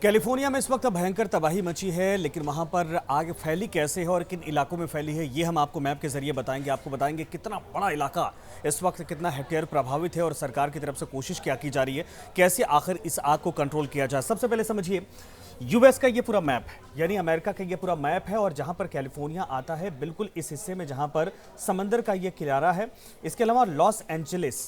California में इस वक्त भयंकर तबाही मची है, लेकिन वहां पर आग फैली कैसे है और किन इलाकों में फैली है ये हम आपको मैप के जरिए बताएंगे। आपको बताएंगे कितना बड़ा इलाका इस वक्त कितना हेक्टेयर प्रभावित है और सरकार की तरफ से कोशिश क्या की जा रही है, कैसे आखिर इस आग को कंट्रोल किया जाए। सबसे पहले समझिए, यूएस का ये पूरा मैप है, यानी अमेरिका का ये पूरा मैप है और जहां पर कैलिफोर्निया आता है बिल्कुल इस हिस्से में जहां पर समंदर का ये किनारा है। इसके अलावा लॉस एंजलिस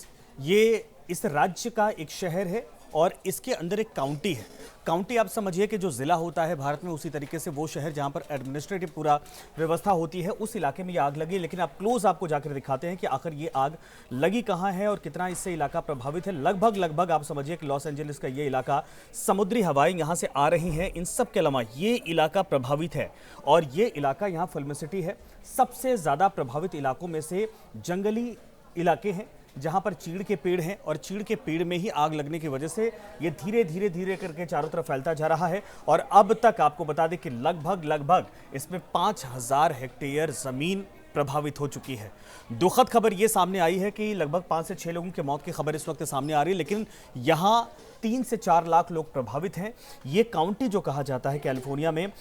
ये इस राज्य का एक शहर है और इसके अंदर एक काउंटी है। काउंटी आप समझिए कि जो जिला होता है भारत में, उसी तरीके से वो शहर जहां पर एडमिनिस्ट्रेटिव पूरा व्यवस्था होती है, उस इलाके में ये आग लगी। लेकिन आप क्लोज आपको जाकर दिखाते हैं कि आखिर ये आग लगी कहां है और कितना इससे इलाका प्रभावित है। लगभग आप समझिए कि लॉस एंजलिस का ये इलाका, समुद्री हवाएं यहां से आ रही हैं। इन सब के अलावा ये इलाका प्रभावित है और ये इलाका यहाँ फिल्म सिटी है। सबसे ज्यादा प्रभावित इलाकों में से जंगली इलाके हैं जहां पर चीड़ के पेड़ हैं और चीड़ के पेड़ में ही आग लगने की वजह से ये धीरे करके चारों तरफ फैलता जा रहा है। और अब तक आपको बता दें कि लगभग इसमें 5000 हेक्टेयर जमीन प्रभावित हो चुकी है। दुखद खबर ये सामने आई है कि लगभग 5 से 6 लोगों की मौत की खबर इस वक्त सामने आ रही है, लेकिन यहां 3 से 4 लाख लोग प्रभावित हैं। ये काउंटी जो कहा जाता है कैलिफोर्निया में,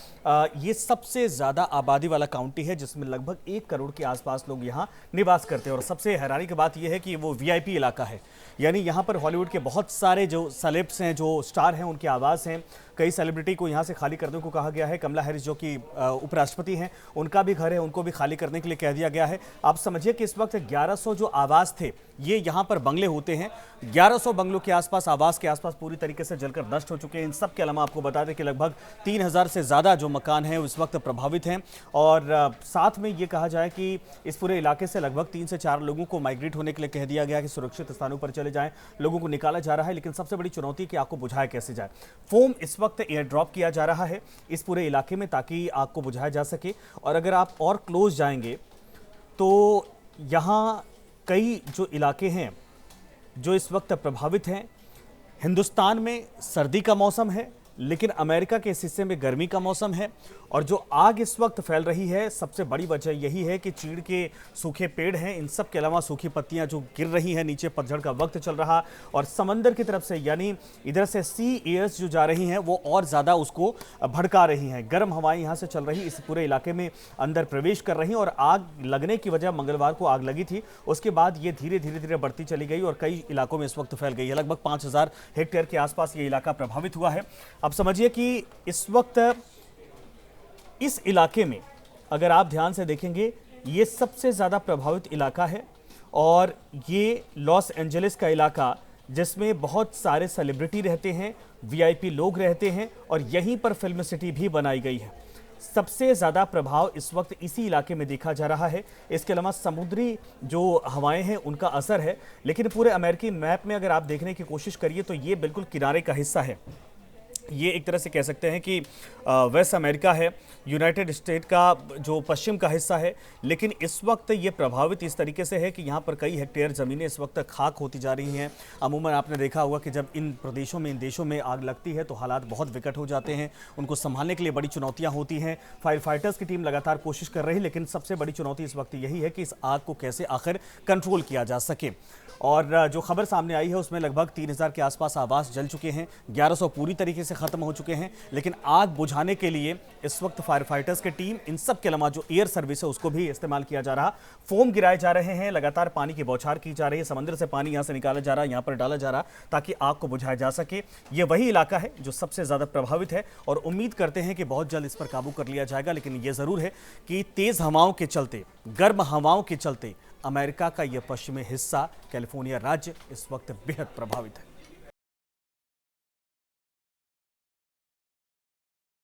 ये सबसे ज्यादा आबादी वाला काउंटी है जिसमें लगभग 1 करोड़ के आसपास लोग यहाँ निवास करते हैं। और सबसे हैरानी की बात यह है कि वो वीआईपी इलाका है, यानी यहाँ पर हॉलीवुड के बहुत सारे जो सेलेब्स हैं, जो स्टार हैं, उनके आवास हैं। कई सेलिब्रिटी को यहाँ से खाली करने को कहा गया है। कमला हैरिस जो कि उपराष्ट्रपति हैं, उनका भी घर है, उनको भी खाली करने के लिए कह दिया गया है। आप समझिए कि इस वक्त 1100 जो आवास थे, ये यहाँ पर बंगले होते हैं, 1100 बंगलों के आसपास, आवास के आसपास पूरी तरीके से जलकर नष्ट हो चुके हैं। इन सब के अलावा आपको बता दें कि लगभग 3000 से ज़्यादा जो मकान हैं इस वक्त प्रभावित हैं। और साथ में ये कहा जाए कि इस पूरे इलाके से लगभग 3 से 4 लोगों को माइग्रेट होने के लिए कह दिया गया कि सुरक्षित स्थानों पर चले जाएं। लोगों को निकाला जा रहा है, लेकिन सबसे बड़ी चुनौती कि आग को बुझाया कैसे जाए। फोम इस वक्त एयर ड्रॉप किया जा रहा है इस पूरे इलाके में ताकि आग को बुझाया जा सके। और अगर आप और क्लोज जाएंगे तो यहाँ कई जो इलाके हैं जो इस वक्त प्रभावित हैं। हिंदुस्तान में सर्दी का मौसम है, लेकिन अमेरिका के इस हिस्से में गर्मी का मौसम है। और जो आग इस वक्त फैल रही है, सबसे बड़ी वजह यही है कि चीड़ के सूखे पेड़ हैं, इन सब के अलावा सूखी पत्तियां जो गिर रही हैं नीचे, पतझड़ का वक्त चल रहा, और समंदर की तरफ से यानी इधर से सी एयर्स जो जा रही हैं वो और ज़्यादा उसको भड़का रही हैं। गर्म हवाएं यहाँ से चल रही इस पूरे इलाके में अंदर प्रवेश कर रही हैं। और आग लगने की वजह, मंगलवार को आग लगी थी, उसके बाद ये धीरे बढ़ती चली गई और कई इलाकों में इस वक्त फैल गई है। लगभग 5000 हेक्टेयर के आसपास ये इलाका प्रभावित हुआ है। अब समझिए कि इस वक्त इस इलाके में अगर आप ध्यान से देखेंगे, ये सबसे ज़्यादा प्रभावित इलाका है और ये लॉस एंजलिस का इलाका जिसमें बहुत सारे सेलिब्रिटी रहते हैं, वीआईपी लोग रहते हैं और यहीं पर फिल्म सिटी भी बनाई गई है। सबसे ज़्यादा प्रभाव इस वक्त इसी इलाके में देखा जा रहा है। इसके अलावा समुद्री जो हवाएं हैं उनका असर है, लेकिन पूरे अमेरिकी मैप में अगर आप देखने की कोशिश करिए तो ये बिल्कुल किनारे का हिस्सा है। ये एक तरह से कह सकते हैं कि वेस्ट अमेरिका है, यूनाइटेड स्टेट का जो पश्चिम का हिस्सा है। लेकिन इस वक्त ये प्रभावित इस तरीके से है कि यहाँ पर कई हेक्टेयर ज़मीनें इस वक्त खाक होती जा रही हैं। अमूमन आपने देखा होगा कि जब इन प्रदेशों में, इन देशों में आग लगती है तो हालात बहुत विकट हो जाते हैं, उनको संभालने के लिए बड़ी चुनौतियाँ होती हैं। फायर फाइटर्स की टीम लगातार कोशिश कर रही है, लेकिन सबसे बड़ी चुनौती इस वक्त यही है कि इस आग को कैसे आखिर कंट्रोल किया जा सके। और जो खबर सामने आई है उसमें लगभग 3000 के आसपास आवास जल चुके हैं, 1100 पूरी तरीके से खत्म हो चुके हैं। लेकिन आग बुझाने के लिए इस वक्त फायर फाइटर्स की टीम, इन सब के अलावा जो एयर सर्विस है उसको भी इस्तेमाल किया जा रहा। फोम गिराए जा रहे हैं, लगातार पानी की बौछार की जा रही है, समंदर से पानी यहाँ से निकाला जा रहा है, यहाँ पर डाला जा रहा ताकि आग को बुझाया जा सके। ये वही इलाका है जो सबसे ज्यादा प्रभावित है और उम्मीद करते हैं कि बहुत जल्द इस पर काबू कर लिया जाएगा। लेकिन यह जरूर है कि तेज हवाओं के चलते, गर्म हवाओं के चलते अमेरिका का यह पश्चिमी हिस्सा, कैलिफोर्निया राज्य, इस वक्त बेहद प्रभावित है।